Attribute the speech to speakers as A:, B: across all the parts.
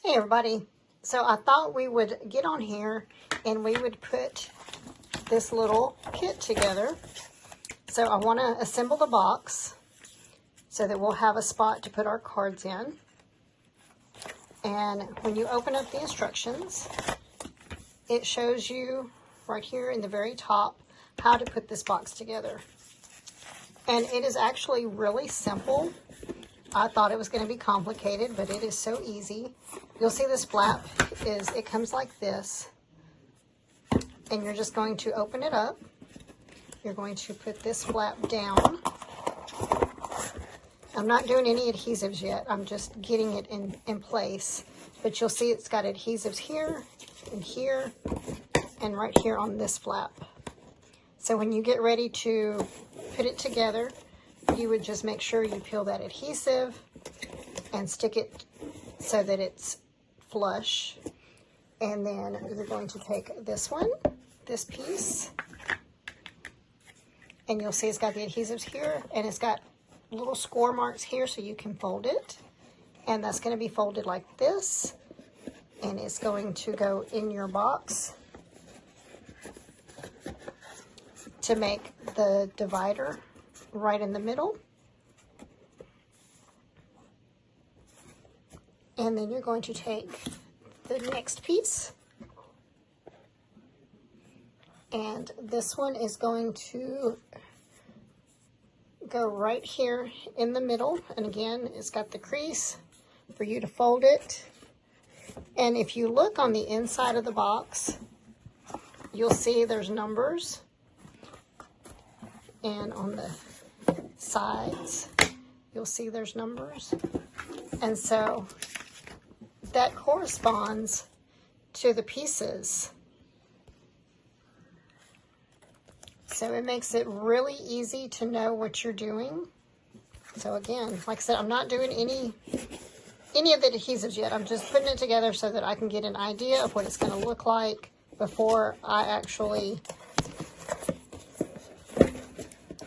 A: Hey everybody, so I thought we would get on here and we would put this little kit together. So I want to assemble the box so that we'll have a spot to put our cards in. And when you open up the instructions, it shows you right here in the very top how to put this box together. And it is actually really simple. I thought it was going to be complicated, but it is so easy. You'll see this flap it comes like this, and you're just going to open it up. You're going to put this flap down. I'm not doing any adhesives yet. I'm just getting it in place. But you'll see it's got adhesives here and here and right here on this flap. So when you get ready to put it together, you would just make sure you peel that adhesive and stick it so that it's flush. And then you're going to take this one, this piece, and you'll see it's got the adhesives here, and it's got little score marks here so you can fold it. And that's going to be folded like this, and it's going to go in your box to make the divider right in the middle. And then you're going to take the next piece, and this one is going to go right here in the middle. And again, it's got the crease for you to fold it. And if you look on the inside of the box, you'll see there's numbers, and on the sides you'll see there's numbers, and so that corresponds to the pieces. So it makes it really easy to know what you're doing. So again, like I said, I'm not doing any of the adhesives yet. I'm just putting it together so that I can get an idea of what it's going to look like before I actually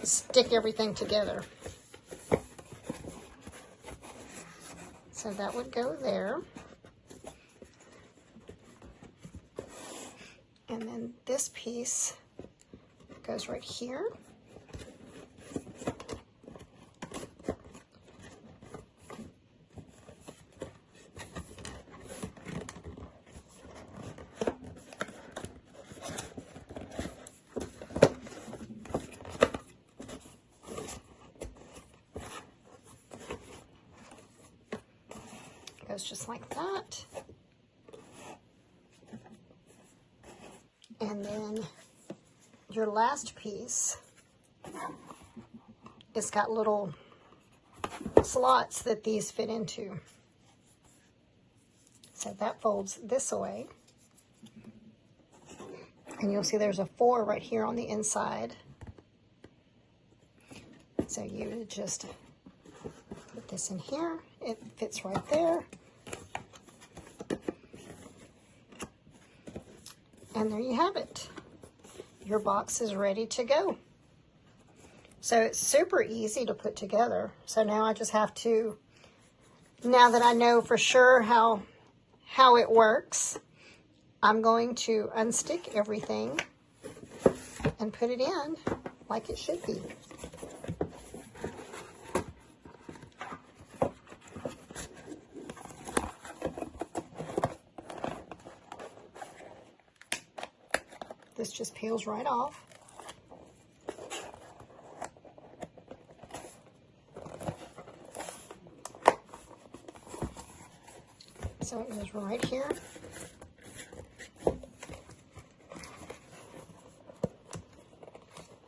A: stick everything together. So that would go there. And then this piece goes right here. Goes just like that. And then your last piece, it's got little slots that these fit into. So that folds this away. And you'll see there's a 4 right here on the inside. So you would just put this in here. It fits right there. And there you have it. Your box is ready to go. So it's super easy to put together. So now I just have to, now that I know for sure how it works, I'm going to unstick everything and put it in like it should be. This just peels right off. So it goes right here.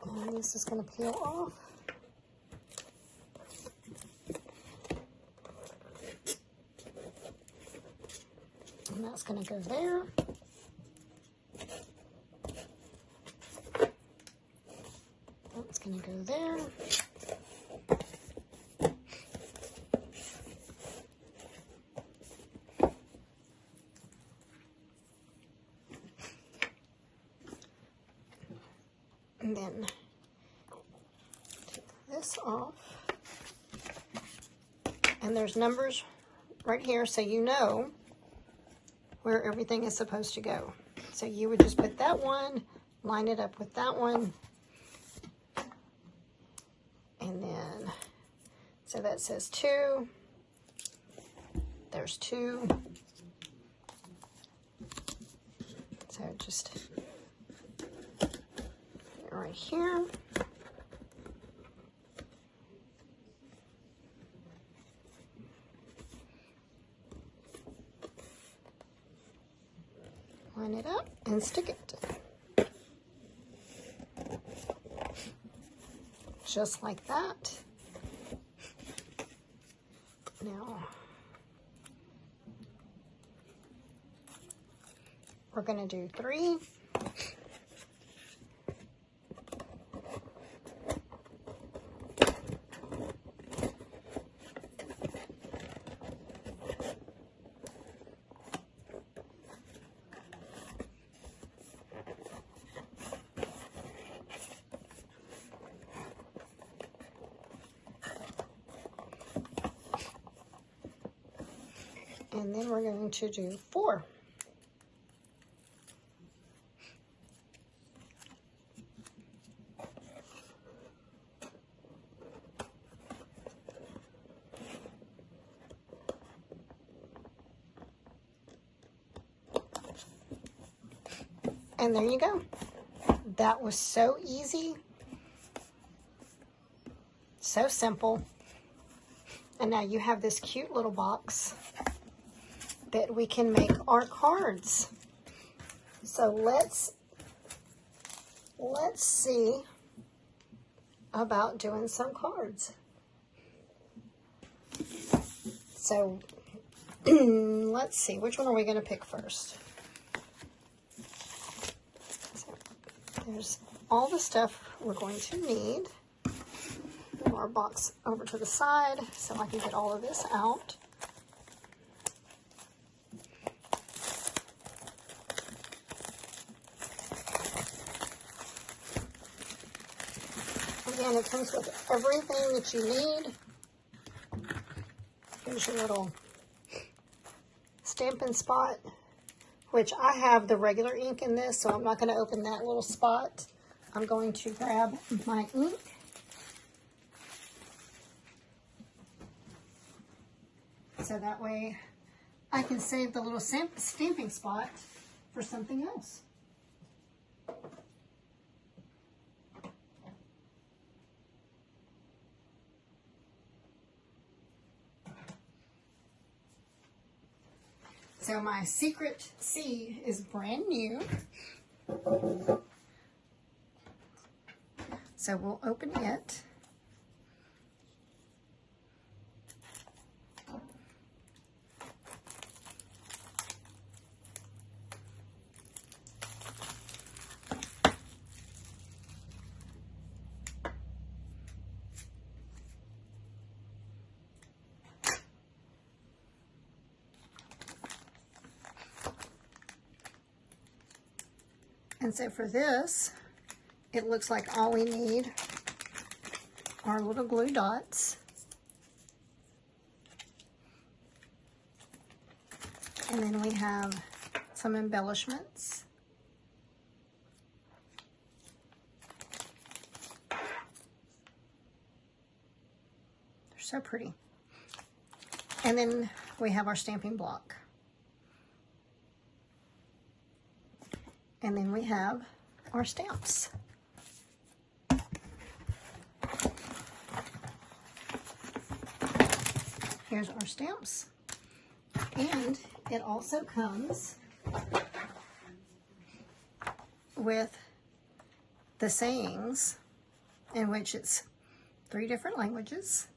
A: And this is going to peel off. And that's going to go there. That's going to go there. And then take this off. And there's numbers right here, so you know where everything is supposed to go. So you would just put that one, line it up with that one, and then, so that says 2, there's 2, so just put it right here. Line it up and stick it. Just like that. Now, we're going to do 3. And then we're going to do 4. And there you go. That was so easy, so simple. And now you have this cute little box that we can make our cards. So let's see about doing some cards. So let's see, which one are we going to pick first? So there's all the stuff we're going to need. Move our box over to the side so I can get all of this out. Again, it comes with everything that you need. Here's your little stamping spot, which I have the regular ink in this, so I'm not going to open that little spot. I'm going to grab my ink. So that way I can save the little stamping spot for something else. So my secret C is brand new. So we'll open it. And so for this, it looks like all we need are little glue dots. And then we have some embellishments. They're so pretty. And then we have our stamping block. And then we have our stamps. Here's our stamps. And it also comes with the sayings, in which it's 3 different languages.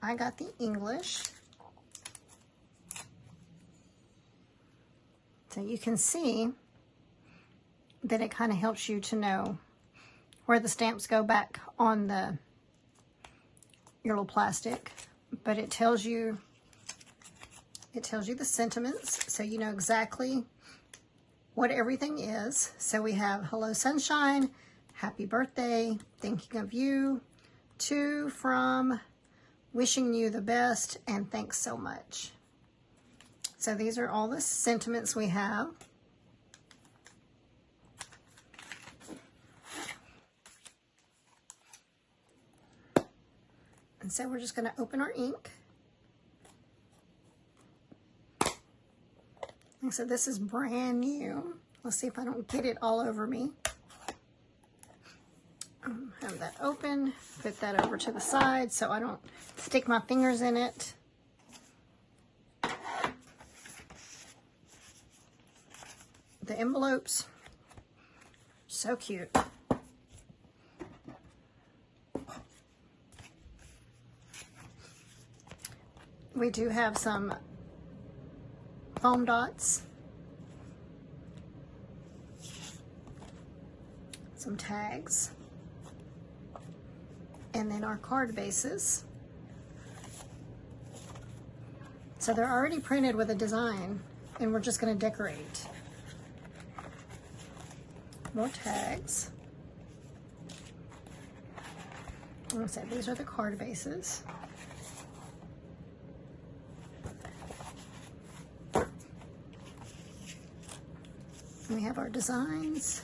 A: I got the English. So you can see that it kind of helps you to know where the stamps go back on your little plastic, but it tells you the sentiments, so you know exactly what everything is. So we have hello sunshine, happy birthday, thinking of you, to, from, wishing you the best, and thanks so much. So these are all the sentiments we have. And so we're just going to open our ink. And so this is brand new. Let's see if I don't get it all over me. Have that open, put that over to the side so I don't stick my fingers in it. The envelopes, so cute. We do have some foam dots, some tags, and then our card bases. So they're already printed with a design, and we're just going to decorate. More tags. I'm going to say these are the card bases. And we have our designs.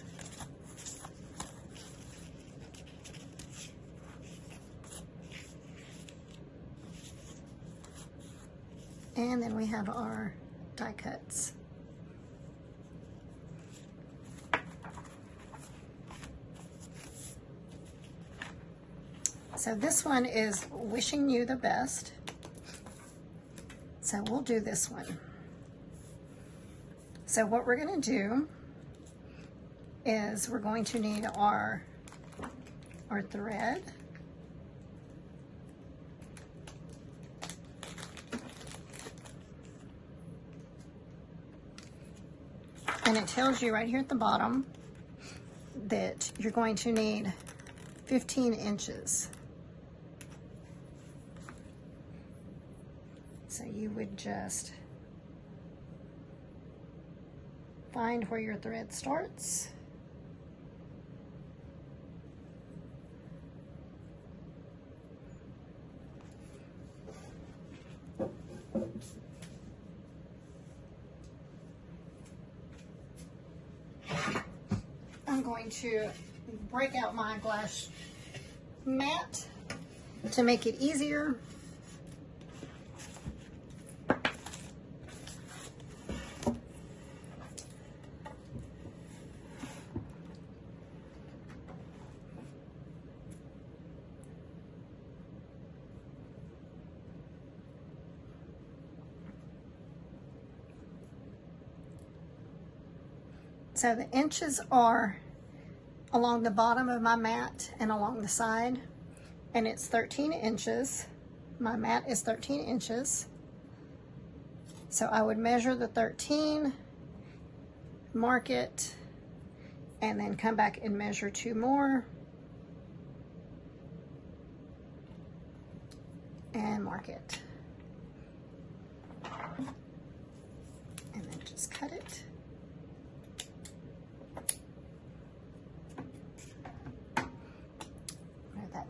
A: And then we have our die cuts. So this one is wishing you the best. So we'll do this one. So what we're going to do is we're going to need our thread. And it tells you right here at the bottom that you're going to need 15 inches. So you would just find where your thread starts. I'm going to break out my glass mat to make it easier. So the inches are along the bottom of my mat and along the side, and it's 13 inches. My mat is 13 inches. So I would measure the 13, mark it, and then come back and measure 2 more. And mark it. And then just cut it.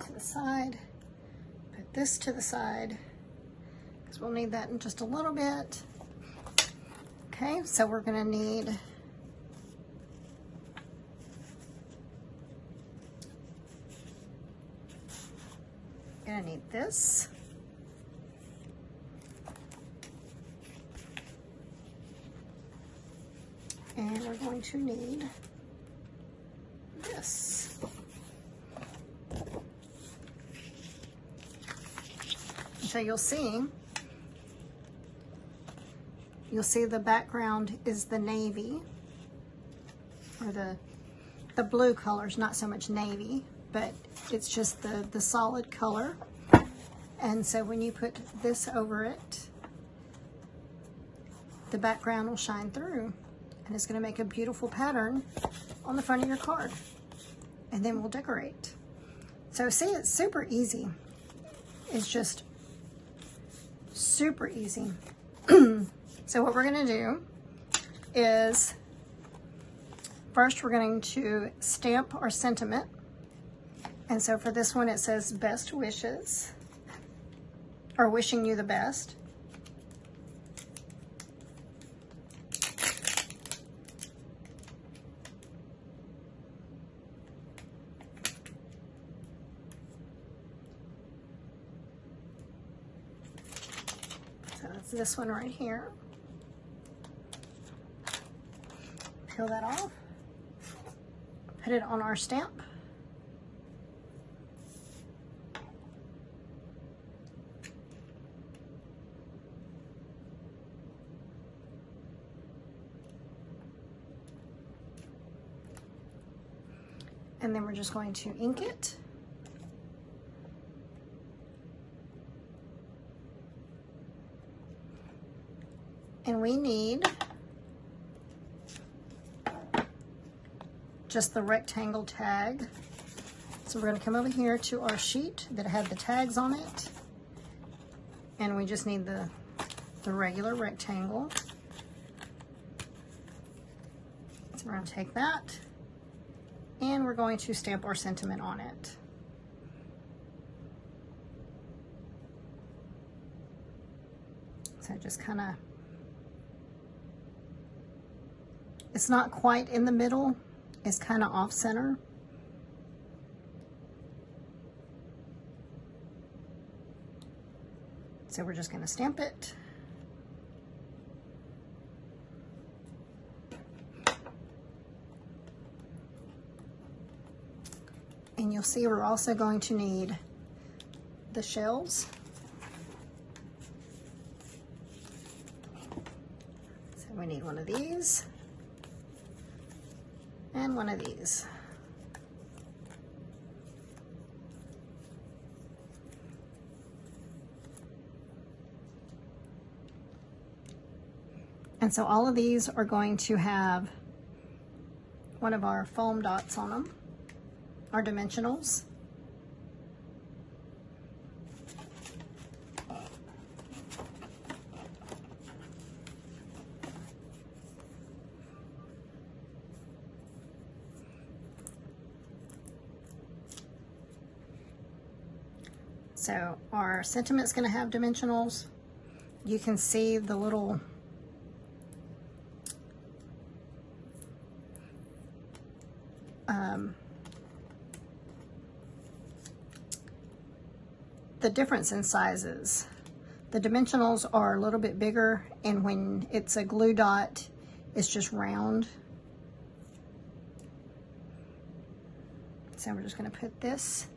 A: To the side, put this to the side because we'll need that in just a little bit. Okay, so we're going to need this. And we're going to need this. So you'll see the background is the navy, or the blue colors, not so much navy, but it's just the solid color. And so when you put this over it, the background will shine through, and it's going to make a beautiful pattern on the front of your card. And then we'll decorate. So see, it's super easy. It's just super easy. So what we're going to do is First, we're going to stamp our sentiment. And so for this one, it says best wishes, or wishing you the best. So that's this one right here. Peel that off, put it on our stamp. And then we're just going to ink it. And we need just the rectangle tag. So we're going to come over here to our sheet that had the tags on it. And we just need the regular rectangle. So we're going to take that. And we're going to stamp our sentiment on it. So just kind of, it's not quite in the middle, it's kind of off center. So we're just going to stamp it. And you'll see we're also going to need the shells. So we need one of these and one of these. And so all of these are going to have one of our foam dots on them. Our dimensionals. So our sentiment's going to have dimensionals. You can see the little the difference in sizes. The dimensionals are a little bit bigger, and when it's a glue dot, it's just round. So we're just going to put this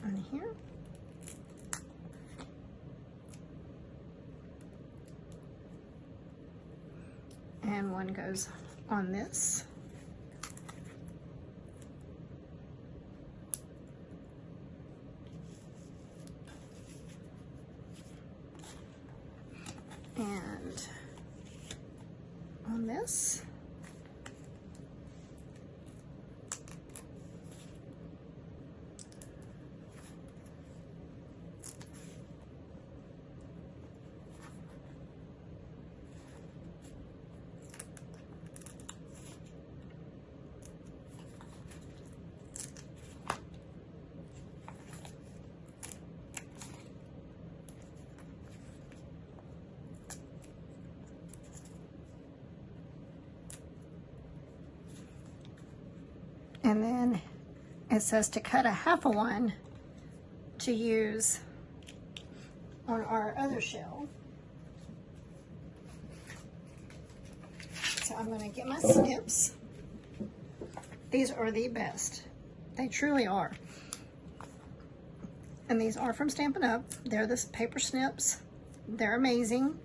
A: on here. And one goes on this. And on this. And then it says to cut a half a one to use on our other shell. So I'm going to get my snips. These are the best. They truly are. And these are from Stampin' Up. They're the paper snips. They're amazing.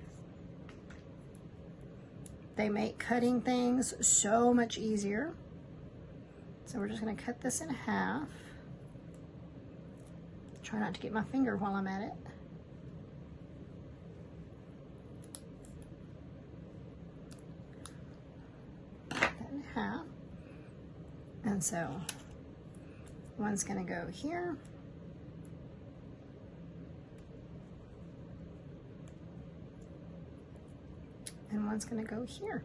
A: They make cutting things so much easier. So we're just going to cut this in half. Try not to get my finger while I'm at it. Cut that in half. And so one's going to go here. And one's going to go here.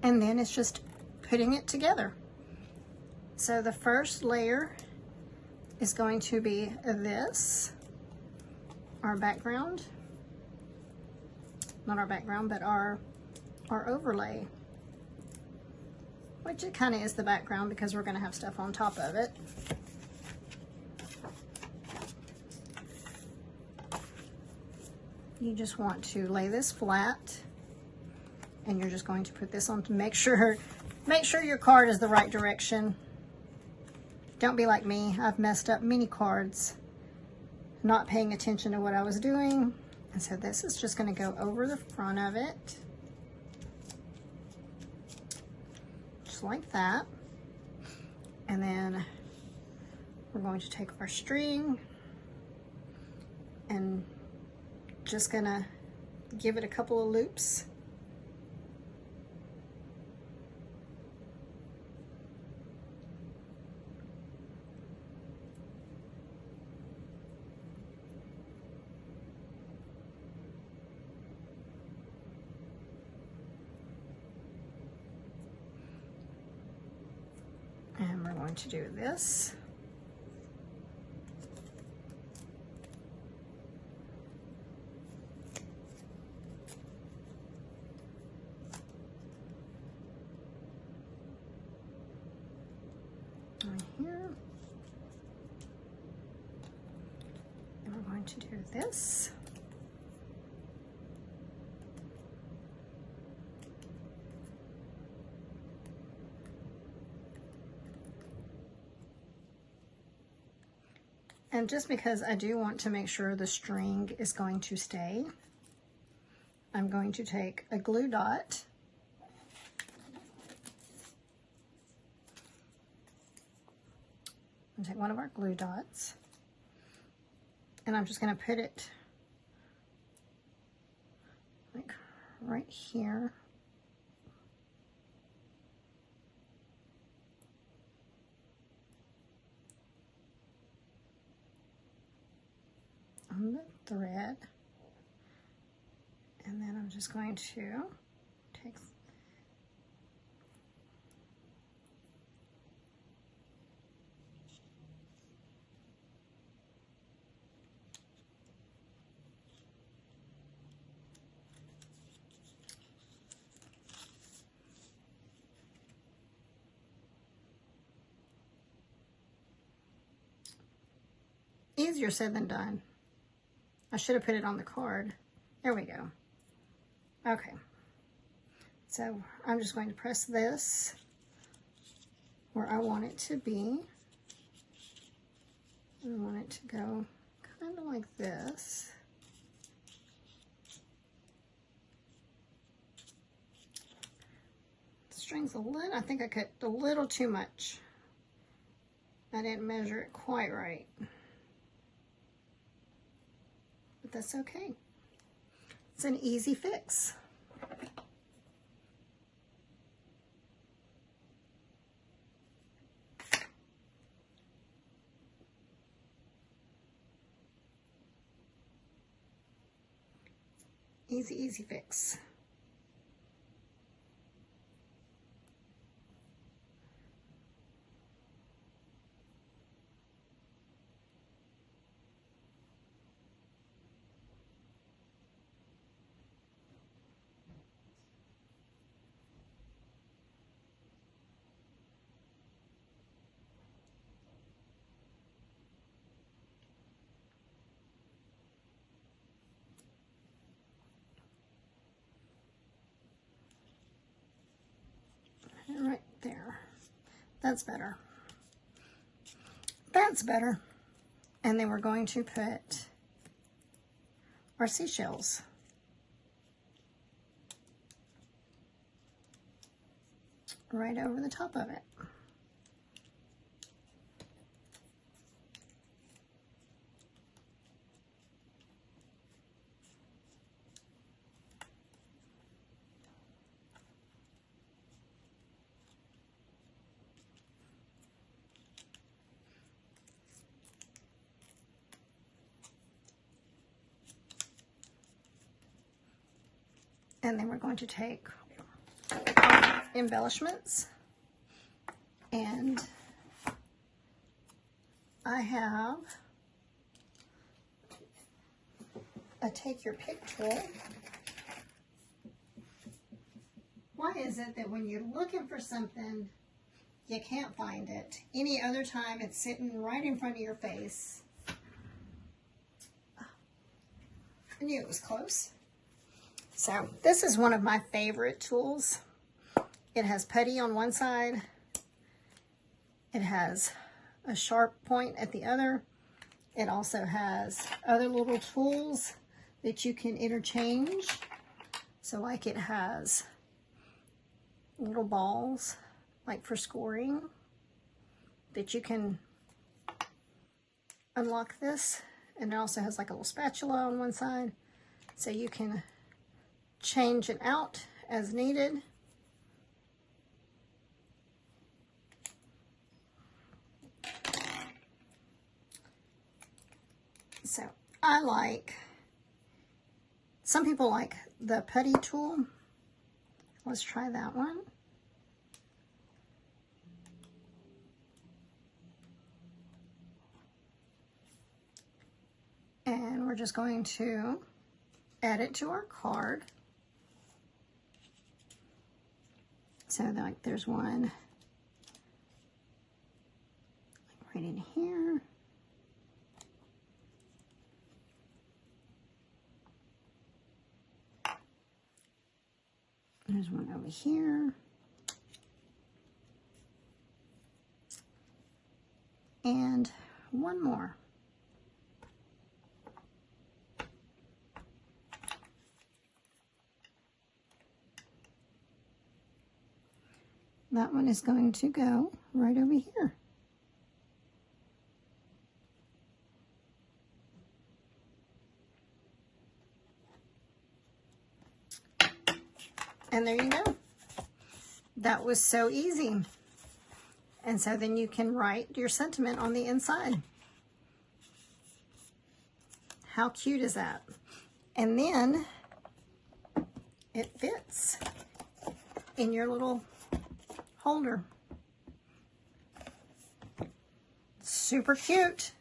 A: And then it's just putting it together. So the first layer is going to be this, our background. Not our background, but our overlay. Which it kind of is the background because we're going to have stuff on top of it. You just want to lay this flat, and you're just going to put this on to make sure your card is the right direction. Don't be like me. I've messed up many cards not paying attention to what I was doing. And so this is just going to go over the front of it. Just like that. And then we're going to take our string and just going to give it a couple of loops. And we're going to do this. Right here. And we're going to do this. And just because I do want to make sure the string is going to stay, I'm going to take a glue dot and take one of our glue dots, and I'm just going to put it like right here. On the thread, and then I'm just going to take easier said than done. I should have put it on the card. There we go. Okay. So I'm just going to press this where I want it to be. I want it to go kind of like this. The string's a little, I think I cut a little too much. I didn't measure it quite right. But that's okay. It's an easy fix. Easy, easy fix. Right there. That's better. That's better. And then we're going to put our seashells. Right over the top of it. And then we're going to take embellishments. And I have a take your pick tool. Why is it that when you're looking for something, you can't find it? Any other time, it's sitting right in front of your face. I knew it was close. So this is one of my favorite tools. It has putty on one side. It has a sharp point at the other. It also has other little tools that you can interchange. So like it has little balls, like for scoring, that you can unlock this. And it also has like a little spatula on one side, so you can change it out as needed. So I like, some people like the putty tool. Let's try that one. And we're just going to add it to our card. So like there's one right in here. There's one over here. And one more. That one is going to go right over here. And there you go. That was so easy. And so then you can write your sentiment on the inside. How cute is that? And then it fits in your little holder. Super cute.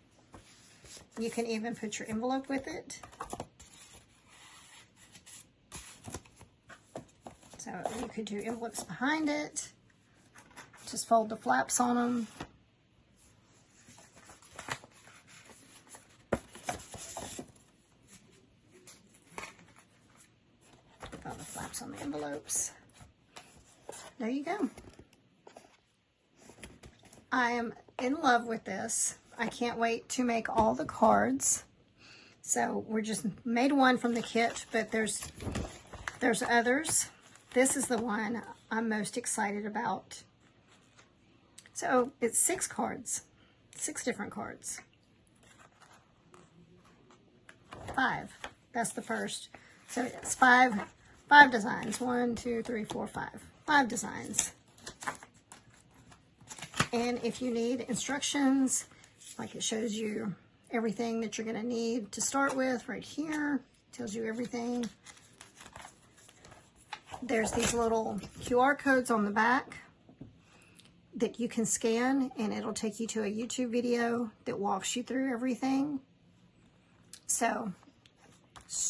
A: You can even put your envelope with it. So you could do envelopes behind it. Just fold the flaps on them. Fold the flaps on the envelopes. There you go. I am in love with this. I can't wait to make all the cards. So we're just made one from the kit, but there's others. This is the one I'm most excited about. So it's 6 cards, 6 different cards. 5, that's the first. So it's five designs. 1, 2, 3, 4, 5. 5 designs. And if you need instructions, like it shows you everything that you're going to need to start with right here. Tells you everything. There's these little QR codes on the back that you can scan, and it'll take you to a YouTube video that walks you through everything. So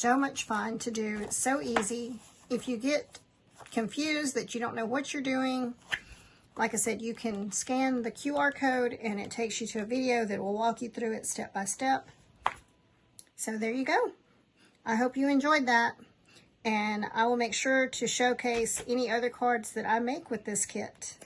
A: much fun to do. It's so easy. If you get confused that you don't know what you're doing, like I said, you can scan the QR code and it takes you to a video that will walk you through it step by step. So there you go. I hope you enjoyed that. And I will make sure to showcase any other cards that I make with this kit.